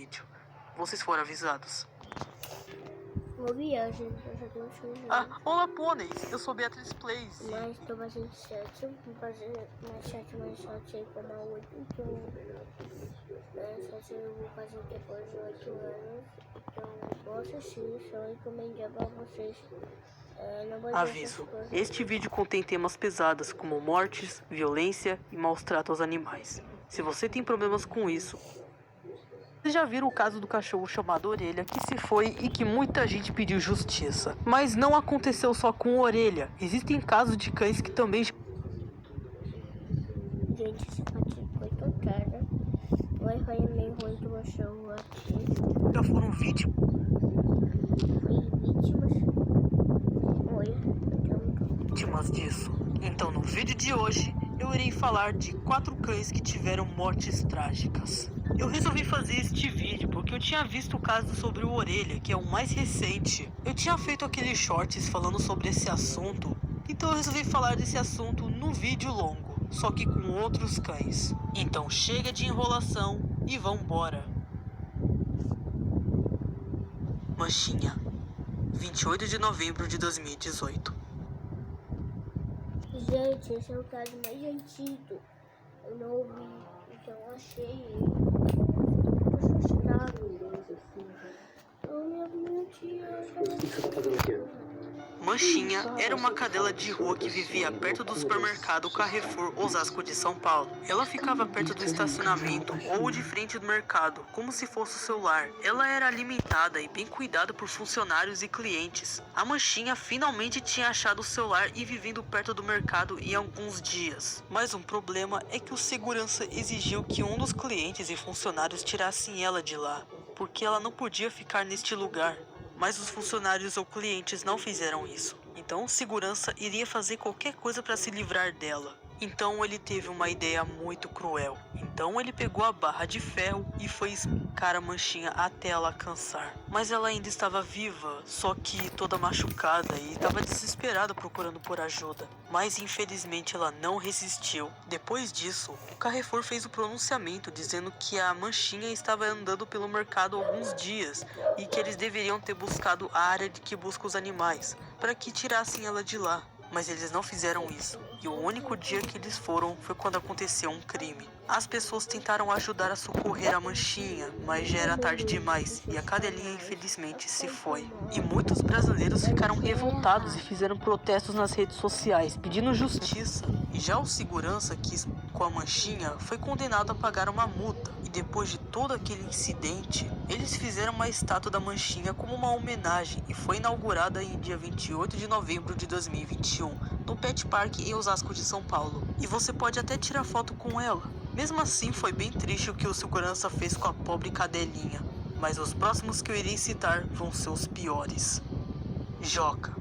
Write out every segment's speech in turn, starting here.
vídeo. Vocês foram avisados. Uma viagem, eu já tenho chance. Olá, pôneis! Eu sou Beatriz Plays. Mas tô fazendo 7, vou fazer mais 7 aí como a 8, então... 7 eu vou fazer depois de 8 anos, então vou assistir, só recomendar pra vocês. Não vou Aviso, este vídeo contém temas pesados como mortes, violência e maus tratos aos animais. Se você tem problemas com isso... Vocês já viram o caso do cachorro chamado Orelha, que se foi e que muita gente pediu justiça. Mas não aconteceu só com Orelha. Existem casos de cães que também... Gente, esse patinho foi tocada. O Wi-Fi é meio ruim do cachorro aqui. já foram vítimas. Vítimas disso. Então no vídeo de hoje eu irei falar de 4 cães que tiveram mortes trágicas. Eu resolvi fazer este vídeo porque eu tinha visto o caso sobre o Orelha, que é o mais recente. Eu tinha feito aqueles shorts falando sobre esse assunto, então eu resolvi falar desse assunto num vídeo longo, só que com outros cães. Então chega de enrolação e vambora. Manchinha, 28 de novembro de 2018. Gente, esse é o caso mais antigo. Eu não ouvi, então eu achei ele. Eu sou assustado. Minha tia. Manchinha era uma cadela de rua que vivia perto do supermercado Carrefour Osasco de São Paulo. Ela ficava perto do estacionamento ou de frente do mercado, como se fosse o seu lar. Ela era alimentada e bem cuidada por funcionários e clientes. A Manchinha finalmente tinha achado o seu lar e vivendo perto do mercado em alguns dias. Mas um problema é que o segurança exigiu que um dos clientes e funcionários tirassem ela de lá, porque ela não podia ficar neste lugar. Mas os funcionários ou clientes não fizeram isso. Então o segurança iria fazer qualquer coisa para se livrar dela. Então ele teve uma ideia muito cruel. Então ele pegou a barra de ferro e foi espancar a Manchinha até ela cansar. Mas ela ainda estava viva, só que toda machucada e estava desesperada procurando por ajuda. Mas infelizmente ela não resistiu. Depois disso, o Carrefour fez o pronunciamento dizendo que a Manchinha estava andando pelo mercado há alguns dias e que eles deveriam ter buscado a área de que busca os animais para que tirassem ela de lá. Mas eles não fizeram isso, e o único dia que eles foram foi quando aconteceu um crime. As pessoas tentaram ajudar a socorrer a Manchinha, mas já era tarde demais, e a cadelinha infelizmente se foi. E muitos brasileiros ficaram revoltados e fizeram protestos nas redes sociais, pedindo justiça. E já o segurança que com a Manchinha foi condenado a pagar uma multa. E depois de todo aquele incidente, eles fizeram uma estátua da Manchinha como uma homenagem e foi inaugurada em dia 28 de novembro de 2021, no Pet Park em Osasco de São Paulo. E você pode até tirar foto com ela. Mesmo assim, foi bem triste o que o segurança fez com a pobre cadelinha. Mas os próximos que eu irei citar vão ser os piores. Joca,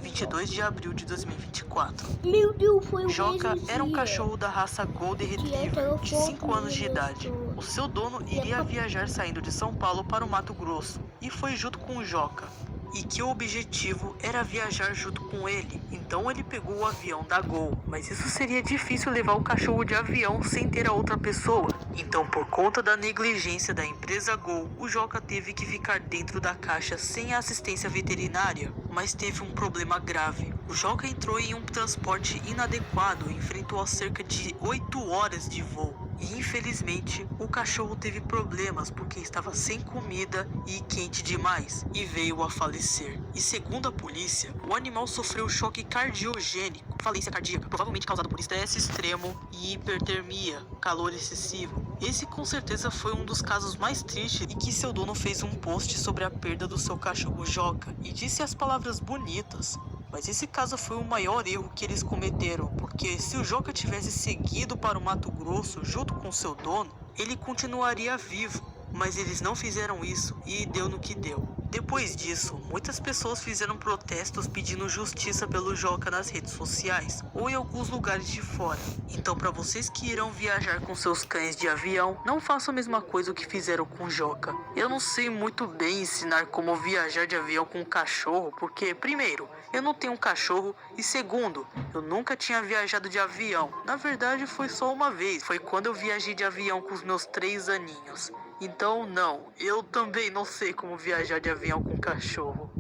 22 de abril de 2024. Meu Deus, foi o Joca mesmo era um dia. cachorro da raça Golden Retriever de 5 anos de idade. O seu dono iria viajar saindo de São Paulo para o Mato Grosso e foi junto com o Joca. E que o objetivo era viajar junto com ele. Então ele pegou o avião da Gol, mas isso seria difícil levar o cachorro de avião sem ter a outra pessoa. Então por conta da negligência da empresa Gol, o Joca teve que ficar dentro da caixa sem a assistência veterinária. Mas teve um problema grave. O Joca entrou em um transporte inadequado e enfrentou cerca de 8 horas de voo. E infelizmente, o cachorro teve problemas porque estava sem comida e quente demais e veio a falecer. E segundo a polícia, o animal sofreu choque cardiogênico, falência cardíaca, provavelmente causado por estresse extremo e hipertermia, calor excessivo. Esse com certeza foi um dos casos mais tristes e que seu dono fez um post sobre a perda do seu cachorro Joca e disse as palavras bonitas. Mas esse caso foi o maior erro que eles cometeram, porque se o Joca tivesse seguido para o Mato Grosso junto com seu dono, ele continuaria vivo. Mas eles não fizeram isso e deu no que deu. Depois disso, muitas pessoas fizeram protestos pedindo justiça pelo Joca nas redes sociais ou em alguns lugares de fora. Então, para vocês que irão viajar com seus cães de avião, não façam a mesma coisa que fizeram com o Joca. Eu não sei muito bem ensinar como viajar de avião com um cachorro, porque, primeiro, eu não tenho um cachorro e, segundo, eu nunca tinha viajado de avião. Na verdade, foi só uma vez. Foi quando eu viajei de avião com os meus 3 aninhos. Então, não, eu também não sei como viajar de avião com cachorro.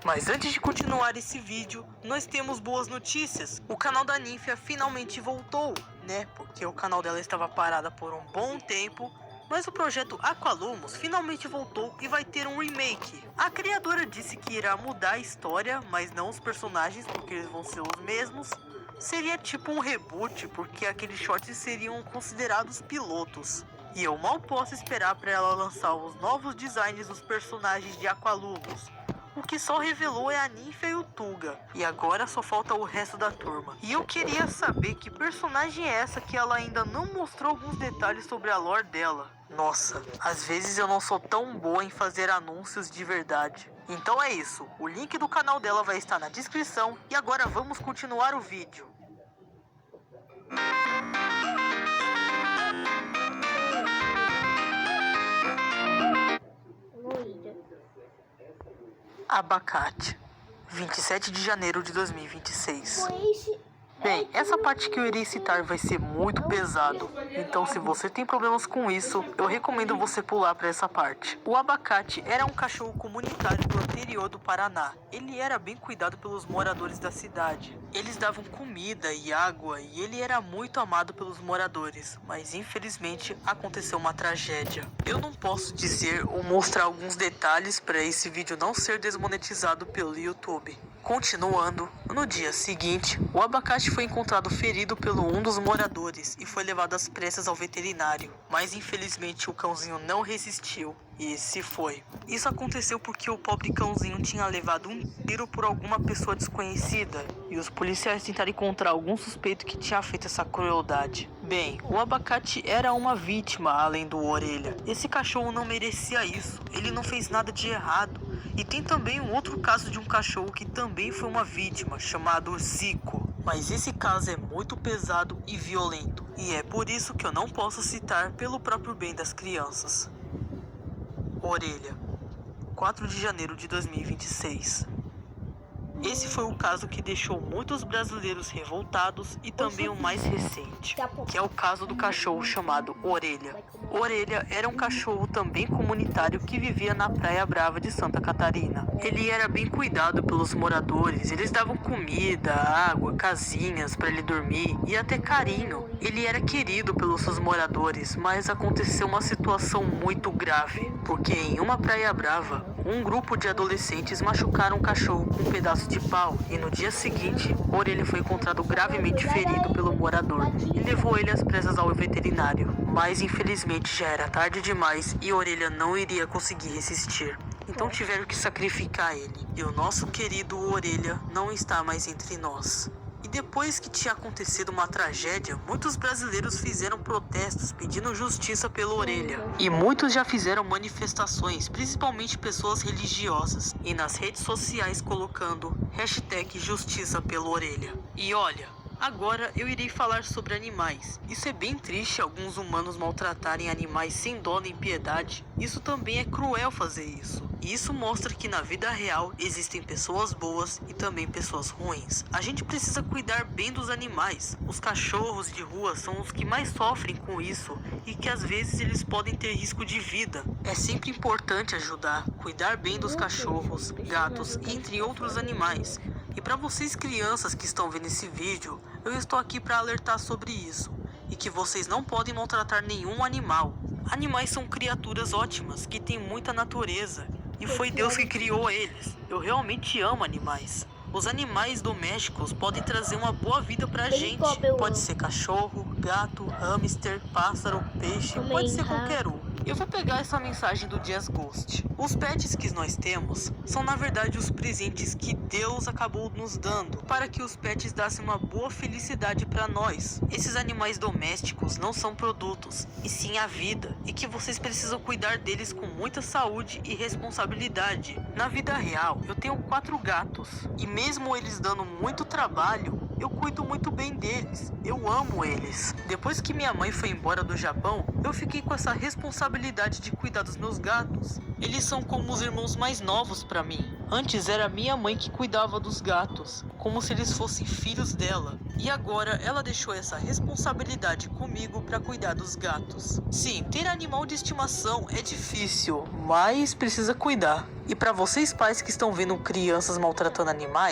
Mas antes de continuar esse vídeo, nós temos boas notícias. O canal da Ninfia finalmente voltou, né? Porque o canal dela estava parado por um bom tempo. Mas o projeto Aqualumos finalmente voltou e vai ter um remake. A criadora disse que irá mudar a história, mas não os personagens, porque eles vão ser os mesmos. Seria tipo um reboot, porque aqueles shorts seriam considerados pilotos. E eu mal posso esperar para ela lançar os novos designs dos personagens de Aqualumos. O que só revelou é a Ninfia e o Tuga. E agora só falta o resto da turma. E eu queria saber que personagem é essa que ela ainda não mostrou alguns detalhes sobre a lore dela. Nossa, às vezes eu não sou tão boa em fazer anúncios de verdade. Então é isso, o link do canal dela vai estar na descrição. E agora vamos continuar o vídeo. Abacate, 27 de janeiro de 2026. Bem, essa parte que eu irei citar vai ser muito pesado, então se você tem problemas com isso, eu recomendo você pular para essa parte. O Abacate era um cachorro comunitário do interior do Paraná. Ele era bem cuidado pelos moradores da cidade. Eles davam comida e água e ele era muito amado pelos moradores, mas infelizmente aconteceu uma tragédia. Eu não posso dizer ou mostrar alguns detalhes para esse vídeo não ser desmonetizado pelo YouTube. Continuando, no dia seguinte, o Abacate foi encontrado ferido pelo um dos moradores e foi levado às pressas ao veterinário. Mas infelizmente o cãozinho não resistiu e se foi. Isso aconteceu porque o pobre cãozinho tinha levado um tiro por alguma pessoa desconhecida e os policiais tentaram encontrar algum suspeito que tinha feito essa crueldade. Bem, o Abacate era uma vítima além do Orelha. Esse cachorro não merecia isso, ele não fez nada de errado. E tem também um outro caso de um cachorro que também foi uma vítima, chamado Zico. Mas esse caso é muito pesado e violento, e é por isso que eu não posso citar pelo próprio bem das crianças. Orelha, 4 de janeiro de 2026. Esse foi o caso que deixou muitos brasileiros revoltados e também o mais recente, que é o caso do cachorro chamado Orelha. Orelha era um cachorro também comunitário que vivia na Praia Brava de Santa Catarina. Ele era bem cuidado pelos moradores, eles davam comida, água, casinhas para ele dormir e até carinho. Ele era querido pelos seus moradores, mas aconteceu uma situação muito grave, porque em uma Praia Brava, um grupo de adolescentes machucaram um cachorro com um pedaço de pau e no dia seguinte, Orelha foi encontrado gravemente ferido pelo morador e levou ele às pressas ao veterinário. Mas infelizmente já era tarde demais e Orelha não iria conseguir resistir. Então tiveram que sacrificar ele. E o nosso querido Orelha não está mais entre nós. E depois que tinha acontecido uma tragédia, muitos brasileiros fizeram protestos pedindo justiça pela Orelha. E muitos já fizeram manifestações, principalmente pessoas religiosas, e nas redes sociais colocando #Justiça pela Orelha. E olha, agora eu irei falar sobre animais. Isso é bem triste alguns humanos maltratarem animais sem dó nem piedade. Isso também é cruel fazer isso. E isso mostra que na vida real existem pessoas boas e também pessoas ruins. A gente precisa cuidar bem dos animais. Os cachorros de rua são os que mais sofrem com isso e que às vezes eles podem ter risco de vida. É sempre importante ajudar, cuidar bem dos cachorros, gatos, entre outros animais. E para vocês crianças que estão vendo esse vídeo, eu estou aqui para alertar sobre isso. E que vocês não podem maltratar nenhum animal. Animais são criaturas ótimas, que têm muita natureza. E foi Deus que criou eles. Eu realmente amo animais. Os animais domésticos podem trazer uma boa vida pra gente. Pode ser cachorro, gato, hamster, pássaro, peixe, pode ser qualquer um. Eu vou pegar essa mensagem do Jazz Ghost. Os pets que nós temos são na verdade os presentes que Deus acabou nos dando para que os pets dessem uma boa felicidade para nós. Esses animais domésticos não são produtos, e sim a vida, e que vocês precisam cuidar deles com muita saúde e responsabilidade. Na vida real, eu tenho 4 gatos, e mesmo eles dando muito trabalho, eu cuido muito bem deles, eu amo eles. Depois que minha mãe foi embora do Japão, eu fiquei com essa responsabilidade de cuidar dos meus gatos. Eles são como os irmãos mais novos para mim. Antes era minha mãe que cuidava dos gatos, como se eles fossem filhos dela. E agora ela deixou essa responsabilidade comigo para cuidar dos gatos. Sim, ter animal de estimação é difícil, mas precisa cuidar. E para vocês pais que estão vendo crianças maltratando animais,